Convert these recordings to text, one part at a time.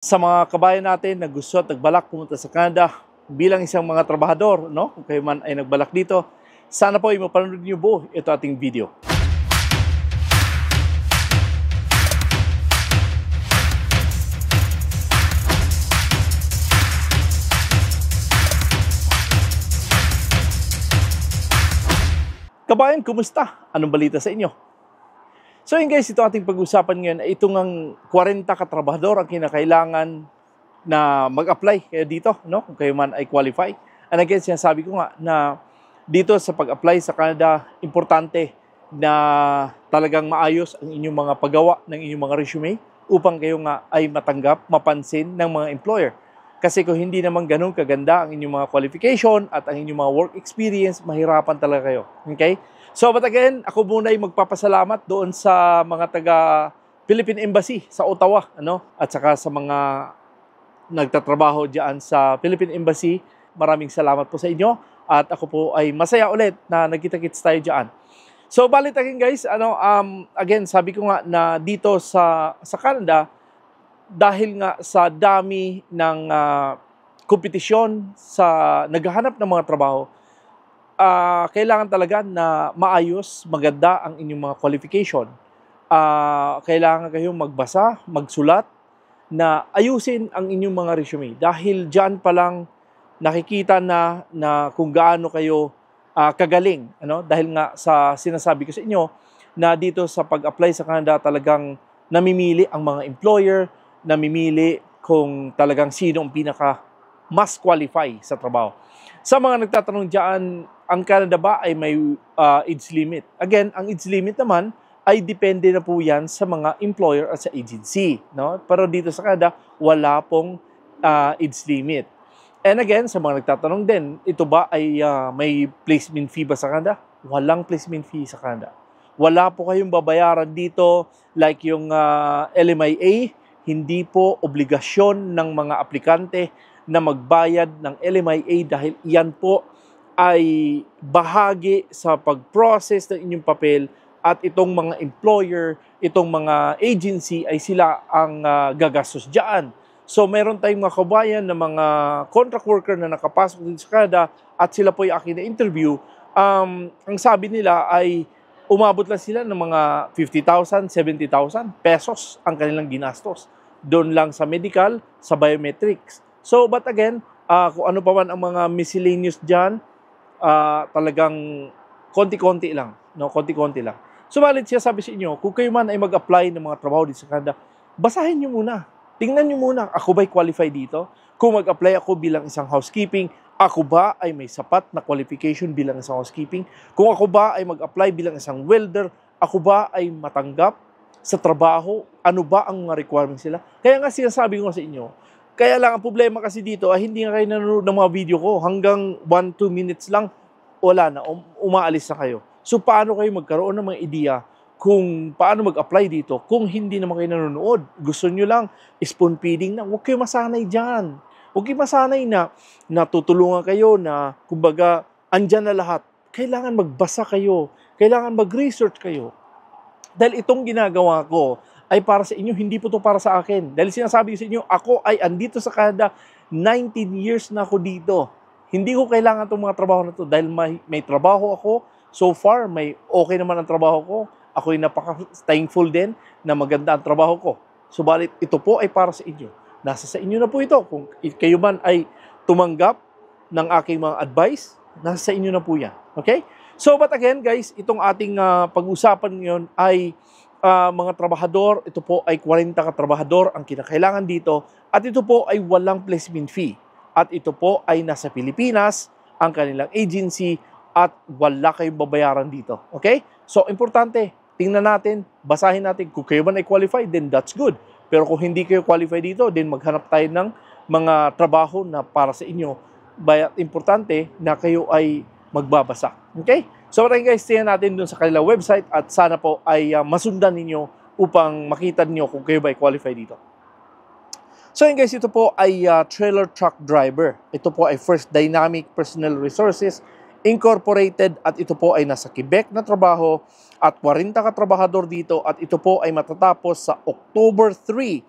Sa mga kabayan natin na gusto at nagbalak pumunta sa Canada bilang isang mga trabahador, no? Kung kayo man ay nagbalak dito, sana po ay mapanood niyo buo ito ating video. Kabayan, kumusta? Anong balita sa inyo? So yun guys, ito ating pag-usapan ngayon ay itong ang 40 katrabahador ang kinakailangan na mag-apply kayo dito, no? Kung kayo man ay qualify. And again, sinasabi ko nga na dito sa pag-apply sa Canada, importante na talagang maayos ang inyong mga paggawa ng inyong mga resume upang kayo nga ay matanggap, mapansin ng mga employer. Kasi kung hindi naman ganun kaganda ang inyong mga qualification at ang inyong mga work experience, mahirapan talaga kayo. Okay? So, but again, ako muna ay magpapasalamat doon sa mga taga Philippine Embassy sa Ottawa, ano? At saka sa mga nagtatrabaho diyan sa Philippine Embassy. Maraming salamat po sa inyo at ako po ay masaya ulit na nagkita-kits tayo diyan. So, balit again guys, again, sabi ko nga na dito sa Canada, dahil nga sa dami ng kompetisyon sa naghahanap ng mga trabaho, kailangan talaga na maayos, maganda ang inyong mga qualification. Kailangan kayong magbasa, magsulat, na ayusin ang inyong mga resume. Dahil dyan pa lang nakikita na kung gaano kayo kagaling. Ano? Dahil nga sa sinasabi ko sa inyo na dito sa pag-apply sa Canada talagang namimili ang mga employer, namimili kung talagang sino ang pinaka mas qualify sa trabaho. Sa mga nagtatanong dyan, ang Canada ba ay may age limit? Again, ang age limit naman ay depende na po yan sa mga employer at sa agency. No? Pero dito sa Canada, wala pong age limit. And again, sa mga nagtatanong din, ito ba ay may placement fee ba sa Canada? Walang placement fee sa Canada. Wala po kayong babayaran dito like yung LMIA. Hindi po obligasyon ng mga aplikante na magbayad ng LMIA dahil iyan po ay bahagi sa pag-process ng inyong papel at itong mga employer, itong mga agency ay sila ang gagastos dyan. So meron tayong mga kabayan na mga contract worker na nakapasok dito sa Canada at sila po ay akin na interview. Ang sabi nila ay umabot lang sila ng mga 50,000, 70,000 pesos ang kanilang ginastos. Doon lang sa medical, sa biometrics. So but again, kung ano pa man ang mga miscellaneous dyan, talagang konti-konti lang. No? Konti-konti lang. Subalit siya sabi sa inyo, kung kayo man ay mag-apply ng mga trabaho dito sa Canada, basahin nyo muna. Tingnan nyo muna, ako ba'y qualify dito? Kung mag-apply ako bilang isang housekeeping, ako ba ay may sapat na qualification bilang isang housekeeping? Kung ako ba ay mag-apply bilang isang welder, ako ba ay matanggap sa trabaho? Ano ba ang mga requirements nila? Kaya nga sinasabi ko sa inyo, kaya lang ang problema kasi dito ay hindi nga kayo nanonood ng mga video ko. Hanggang 1-2 minutes lang, wala na, umaalis na kayo. So paano kayo magkaroon ng mga ideya kung paano mag-apply dito kung hindi naman kayo nanonood? Gusto nyo lang spoon feeding na, huwag kayo masanay dyan. Huwag kayo masanay na natutulungan kayo na kumbaga andyan na lahat. Kailangan magbasa kayo. Kailangan mag-research kayo. Dahil itong ginagawa ko ay para sa inyo, hindi po ito para sa akin. Dahil sinasabi ko sa inyo, ako ay andito sa Canada, 19 years na ako dito. Hindi ko kailangan itong mga trabaho na ito dahil may trabaho ako. So far, may okay naman ang trabaho ko. Ako'y napaka-thankful din na maganda ang trabaho ko. Subalit, ito po ay para sa inyo. Nasa sa inyo na po ito. Kung kayo man ay tumanggap ng aking mga advice, nasa sa inyo na po yan. Okay? So, but again, guys, itong ating pag-usapan ngayon ay mga trabahador. Ito po ay 40 katrabahador ang kinakailangan dito. At ito po ay walang placement fee. At ito po ay nasa Pilipinas, ang kanilang agency, at wala kayong babayaran dito. Okay? So, importante, tingnan natin, basahin natin. Kung kayo man ay qualified, then that's good. Pero kung hindi kayo qualified dito, then maghanap tayo ng mga trabaho na para sa inyo. But importante na kayo ay magbabasa. Okay? So, maraming guys, tingnan natin dun sa kanilang website at sana po ay masundan ninyo upang makita niyo kung kayo ba ay qualified dito. So yun guys, ito po ay trailer truck driver. Ito po ay First Dynamic Personal Resources Incorporated at ito po ay nasa Quebec na trabaho at 40 katrabahador dito at ito po ay matatapos sa October 3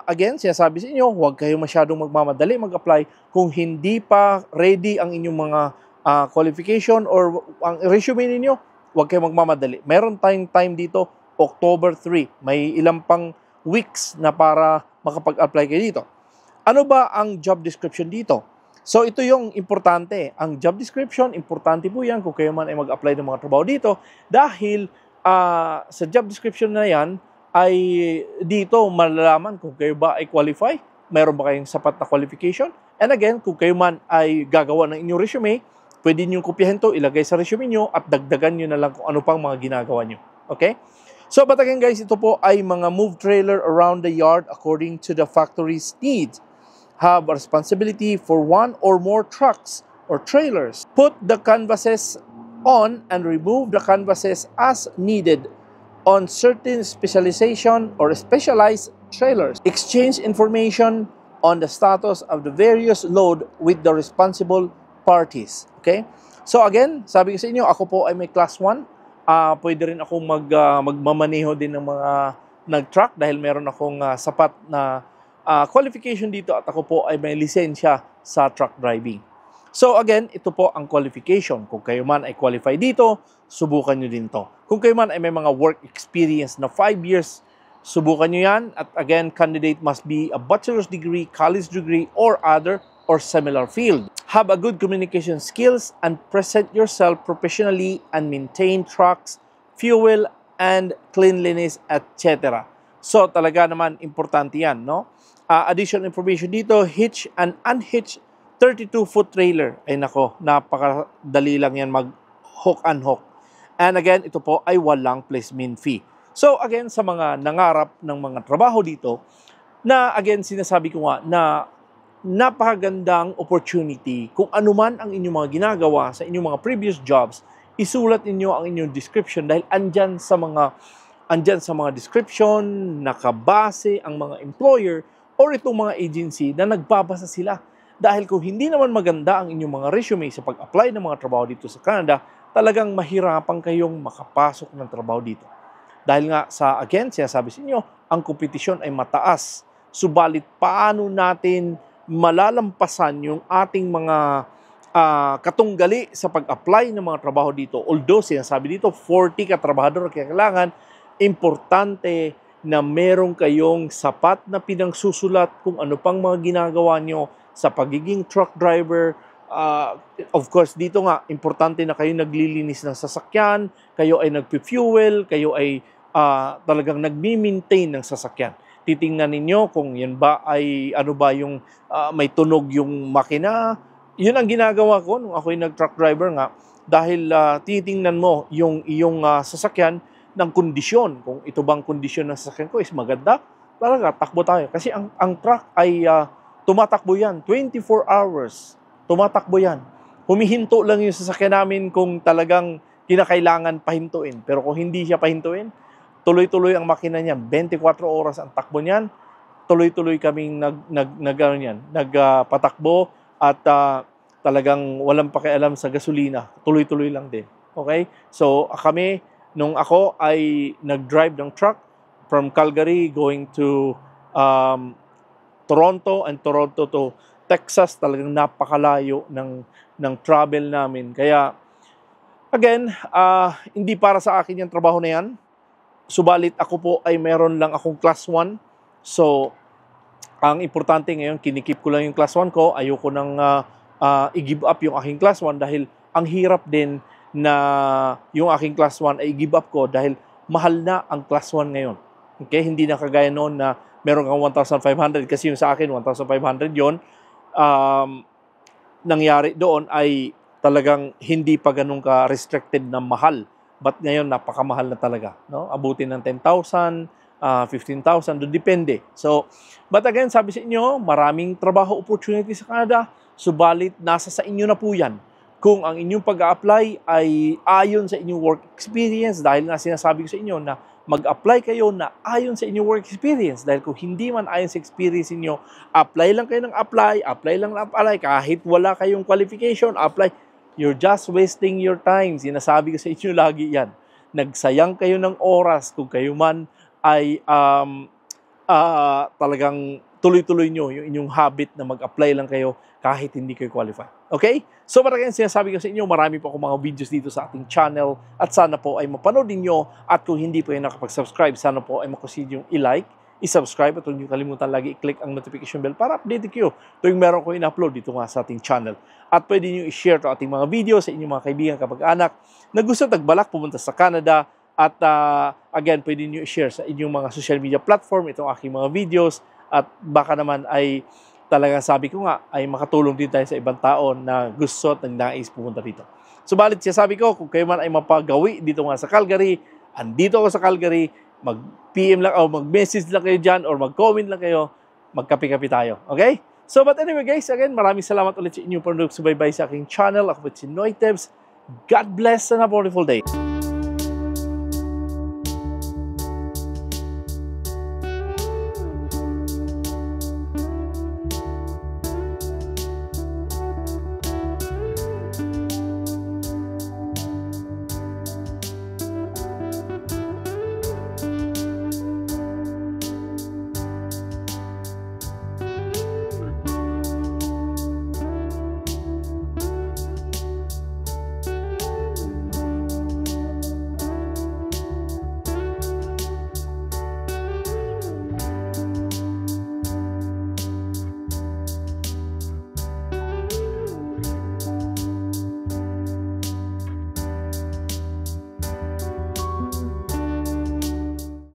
Again, sinasabi sa inyo, huwag kayo masyadong magmamadali mag-apply kung hindi pa ready ang inyong mga qualification or ang resume ninyo, huwag kayo magmamadali. Meron tayong time dito, October 3. May ilang pang weeks na para makapag-apply kayo dito. Ano ba ang job description dito? So, ito yung importante. Ang job description, importante po yan kung kayo man ay mag-apply ng mga trabaho dito dahil sa job description na yan, ay dito malalaman kung kayo ba ay qualify, mayroon ba kayong sapat na qualification, and again, kung kayo man ay gagawa ng inyong resume, pwede nyo kopyahin to, ilagay sa resume nyo, at dagdagan nyo na lang kung ano pang mga ginagawa nyo. Okay? So, but again guys, ito po ay mga move trailer around the yard according to the factory's needs. Have a responsibility for one or more trucks or trailers. Put the canvases on and remove the canvases as needed on certain specialization or specialized trailers. Exchange information on the status of the various load with the responsible parties. Okay? So again, sabi ko sa inyo, ako po ay may class 1. Pwede rin akong magmamaneho din ng mga nag-truck dahil meron akong sapat na qualification dito at ako po ay may lisensya sa truck driving. So again, ito po ang qualification. Kung kayo man ay qualify dito, subukan nyo din to. Kung kayo man ay may mga work experience na 5 years, subukan nyo yan. At again, candidate must be a bachelor's degree, college degree, or other or similar field. Have a good communication skills and present yourself professionally and maintain trucks, fuel, and cleanliness, etc. So talaga naman, importante yan, no? Additional information dito, hitch and unhitch 32-foot trailer. Ay nako, napakadali lang yan mag-hook and hook. And again, ito po ay walang placement fee. So again, sa mga nangarap ng mga trabaho dito, na again, sinasabi ko nga na napakagandang opportunity kung ano man ang inyong mga ginagawa sa inyong mga previous jobs, isulat ninyo ang inyong description dahil andyan sa mga description, nakabase ang mga employer or itong mga agency na nagbabasa sila. Dahil kung hindi naman maganda ang inyong mga resume sa pag-apply ng mga trabaho dito sa Canada, talagang mahirapan kayong makapasok ng trabaho dito. Dahil nga again, sinasabi sa inyo, ang kompetisyon ay mataas. Subalit, paano natin malalampasan yung ating mga katunggali sa pag-apply ng mga trabaho dito? Although, sinasabi dito, 40 katrabahador kailangan, importante na meron kayong sapat na pinangsusulat kung ano pang mga ginagawa nyo sa pagiging truck driver. Of course, dito nga, importante na kayo naglilinis ng sasakyan, kayo ay nagpi-fuel, kayo ay talagang nagmi-maintain ng sasakyan. Titingnan ninyo kung yan ba ay, ano ba yung may tunog yung makina. Yun ang ginagawa ko nung ako'y nag-truck driver nga, dahil titingnan mo yung iyong sasakyan ng kondisyon. Kung ito bang kondisyon ng sasakyan ko is maganda, talaga, takbo tayo. Kasi ang truck ay tumatakbo yan, 24 hours. Tumatakbo yan. Humihinto lang yung sasakyan namin kung talagang kinakailangan pahintuin. Pero kung hindi siya pahintuin, tuloy-tuloy ang makina niya. 24 oras ang takbo niyan. Tuloy-tuloy kaming nagpatakbo at talagang walang pakialam sa gasolina. Tuloy-tuloy lang din. Okay? So kami, nung ako ay nag-drive ng truck from Calgary going to Toronto and Toronto to Texas, talagang napakalayo ng travel namin. Kaya, again, hindi para sa akin yung trabaho na yan. Subalit ako po ay meron lang akong class 1. So, ang importante ngayon, kinikip ko lang yung class 1 ko. Ayoko nang i-give up yung aking class 1 dahil ang hirap din na yung aking class 1 ay i-give up ko dahil mahal na ang class 1 ngayon. Okay? Hindi na kagaya noon na meron kang 1,500 kasi yung sa akin 1,500 yon. Nangyari doon ay talagang hindi pa ganun ka-restricted na mahal. But ngayon, napakamahal na talaga. No? Abutin ng 10,000, 15,000, depende. So, but again, sabi sa inyo, maraming trabaho opportunity sa Canada, subalit nasa sa inyo na po yan. Kung ang inyong pag-a-apply ay ayon sa inyong work experience, dahil nga sinasabi ko sa inyo na mag-apply kayo na ayon sa inyong work experience. Dahil kung hindi man ayon sa experience niyo, apply lang kayo ng apply lang ng apply, kahit wala kayong qualification, apply. You're just wasting your time. Sinasabi ko sa inyo lagi yan. Nagsayang kayo ng oras kung kayo man ay talagang tuloy-tuloy nyo yung inyong habit na mag-apply lang kayo kahit hindi kayo qualify. Okay? So para kayong sinasabi ko sa inyo, marami po akong mga videos dito sa ating channel at sana po ay mapanood ninyo at kung hindi po yung nakapag-subscribe, sana po ay makusid yung i-like, i-subscribe at huwag niyo kalimutan lagi i-click ang notification bell para updated kayo tuwing meron ko in-upload dito nga sa ating channel. At pwede niyo i-share to ating mga video sa inyong mga kaibigan, kapag-anak na gusto tagbalak pumunta sa Canada. At again, pwede niyo i-share sa inyong mga social media platform itong aking mga videos at baka naman ay talagang sabi ko nga ay makatulong din tayo sa ibang tao na gusto at nais pumunta dito. Subalit siya sabi ko, kung kayo man ay mapagawi dito nga sa Calgary, andito ako sa Calgary, mag-PM lang o mag-message lang kayo dyan or mag-comment lang kayo, magkape-kape tayo. Okay? So but anyway guys, again, maraming salamat ulit sa inyo for subaybay sa aking channel. Ako po si Noy Tebs. God bless and a wonderful day.